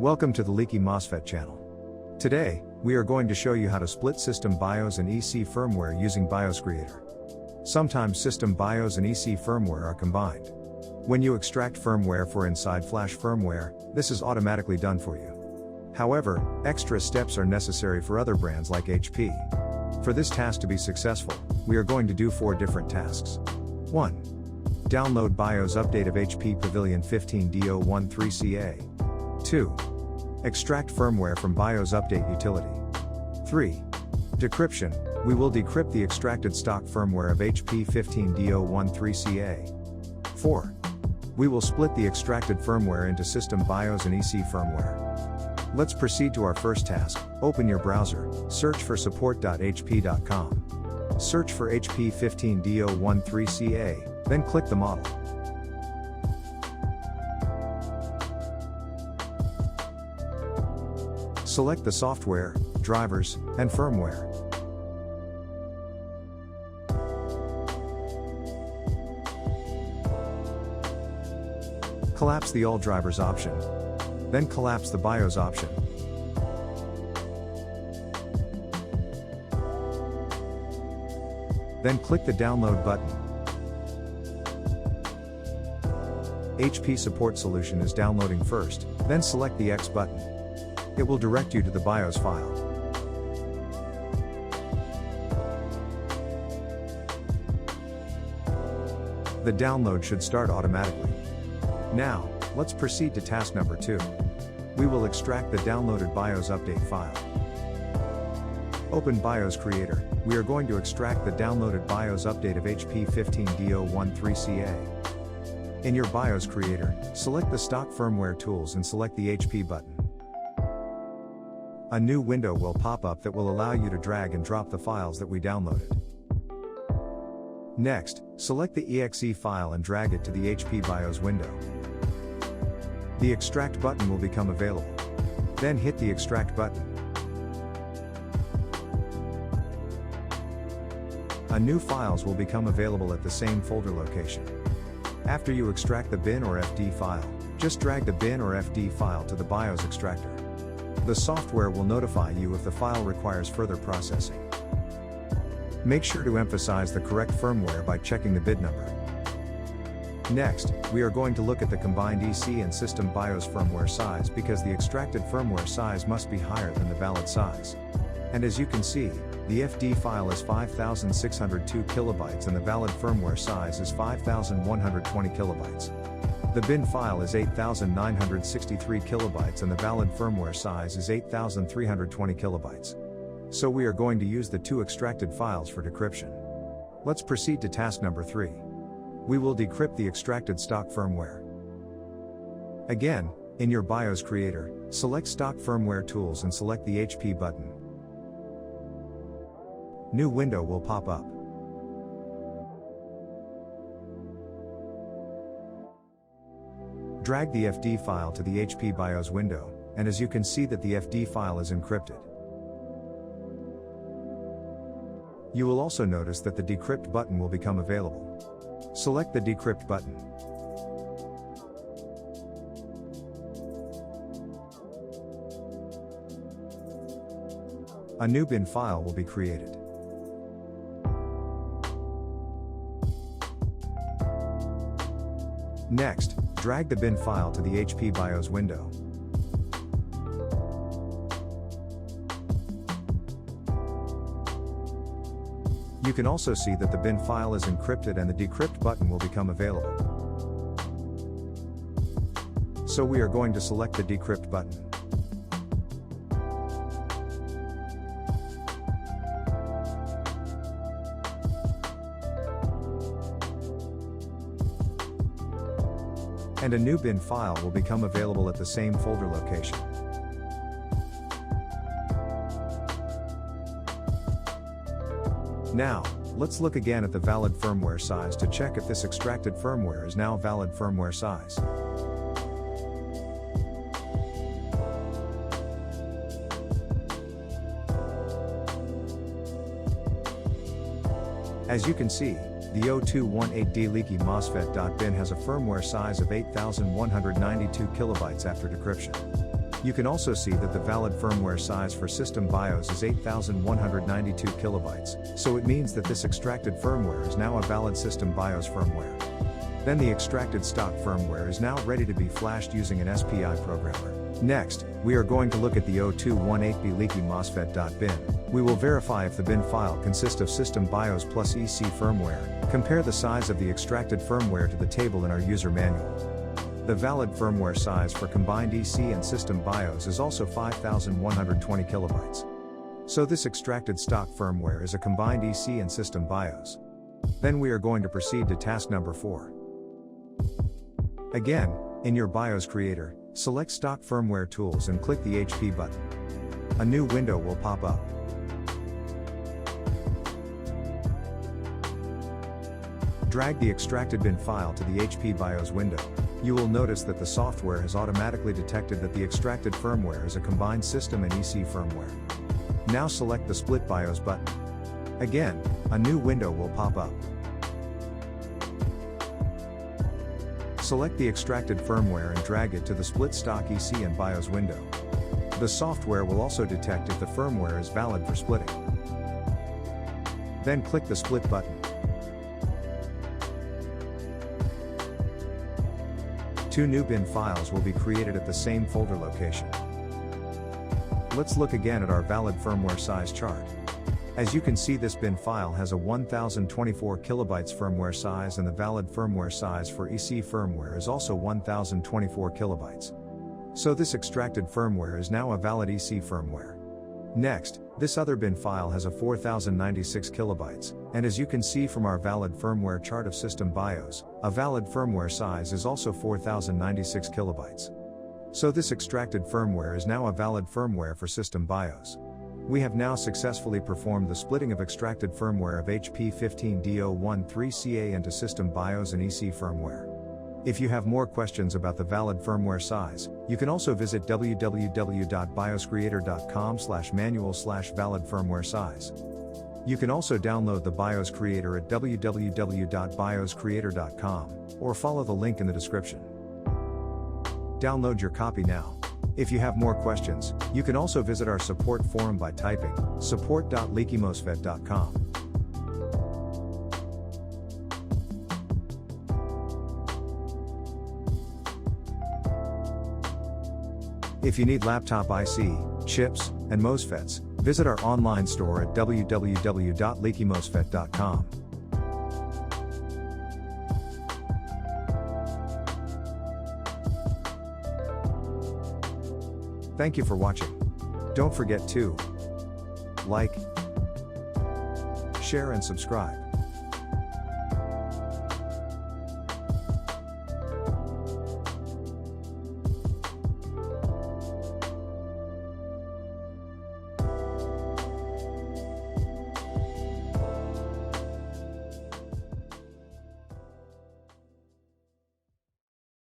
Welcome to the Leaky MOSFET channel. Today, we are going to show you how to split system BIOS and EC firmware using BiosCreator. Sometimes system BIOS and EC firmware are combined. When you extract firmware for inside flash firmware, this is automatically done for you. However, extra steps are necessary for other brands like HP. For this task to be successful, we are going to do 4 different tasks. 1. Download BIOS update of HP Pavilion 15D013CA. 2. Extract firmware from BIOS update utility. 3. Decryption, we will decrypt the extracted stock firmware of HP 15D013CA. 4. We will split the extracted firmware into system BIOS and EC firmware. Let's proceed to our first task. Open your browser, search for support.hp.com. Search for HP 15D013CA, then click the model. Select the software, drivers, and firmware. Collapse the all drivers option. Then collapse the BIOS option. Then click the download button. HP support solution is downloading first, then select the X button. It will direct you to the BIOS file. The download should start automatically. Now, let's proceed to task number 2. We will extract the downloaded BIOS update file. Open BiosCreator. We are going to extract the downloaded BIOS update of HP 15D013CA. In your BiosCreator, select the stock firmware tools and select the HP button. A new window will pop up that will allow you to drag and drop the files that we downloaded. Next, select the exe file and drag it to the HP BIOS window. The extract button will become available. Then hit the extract button. A new files will become available at the same folder location. After you extract the bin or FD file, just drag the bin or FD file to the BIOS extractor. The software will notify you if the file requires further processing. Make sure to emphasize the correct firmware by checking the bit number. Next, we are going to look at the combined EC and system BIOS firmware size because the extracted firmware size must be higher than the valid size. And as you can see, the FD file is 5602 kilobytes and the valid firmware size is 5120 kilobytes. The bin file is 8963 kilobytes and the valid firmware size is 8320 kilobytes. So we are going to use the 2 extracted files for decryption. Let's proceed to task number 3. We will decrypt the extracted stock firmware. Again, in your BiosCreator, select stock firmware tools and select the HP button. New window will pop up. Drag the FD file to the HP BIOS window, and as you can see that the FD file is encrypted. You will also notice that the decrypt button will become available. Select the decrypt button. A new bin file will be created. Next, drag the bin file to the HP BIOS window. You can also see that the bin file is encrypted and the decrypt button will become available. So we are going to select the decrypt button. And a new bin file will become available at the same folder location. Now, let's look again at the valid firmware size to check if this extracted firmware is now valid firmware size. As you can see, The 0218D leaky MOSFET.bin has a firmware size of 8192 kilobytes after decryption. You can also see that the valid firmware size for System BIOS is 8192 kilobytes, so it means that this extracted firmware is now a valid System BIOS firmware. Then the extracted stock firmware is now ready to be flashed using an SPI programmer. Next, we are going to look at the 0218B leaky MOSFET.bin. We will verify if the bin file consists of System BIOS plus EC firmware. Compare the size of the extracted firmware to the table in our user manual. The valid firmware size for combined EC and System BIOS is also 5120 kilobytes. So this extracted stock firmware is a combined EC and System BIOS. Then we are going to proceed to task number 4. Again, in your BiosCreator, select Stock Firmware Tools and click the HP button. A new window will pop up. Drag the extracted bin file to the HP BIOS window. You will notice that the software has automatically detected that the extracted firmware is a combined System and EC firmware. Now select the Split BIOS button. Again, a new window will pop up. Select the extracted firmware and drag it to the Split Stock EC and BIOS window. The software will also detect if the firmware is valid for splitting. Then click the Split button. Two new bin files will be created at the same folder location. Let's look again at our valid firmware size chart. As you can see, this bin file has a 1024 kilobytes firmware size, and the valid firmware size for EC firmware is also 1024 kilobytes. So this extracted firmware is now a valid EC firmware. Next, this other bin file has a 4096 kilobytes, and as you can see from our valid firmware chart of System BIOS, a valid firmware size is also 4096 kilobytes. So this extracted firmware is now a valid firmware for System BIOS. We have now successfully performed the splitting of extracted firmware of HP 15D013CA into System BIOS and EC firmware. If you have more questions about the valid firmware size, you can also visit www.bioscreator.com/manual/valid firmware size. You can also download the BiosCreator at www.bioscreator.com, or follow the link in the description. Download your copy now. If you have more questions, you can also visit our support forum by typing support.leakymosfet.com. If you need laptop IC, chips, and MOSFETs, visit our online store at www.leakymosfet.com. Thank you for watching. Don't forget to like, share, and subscribe.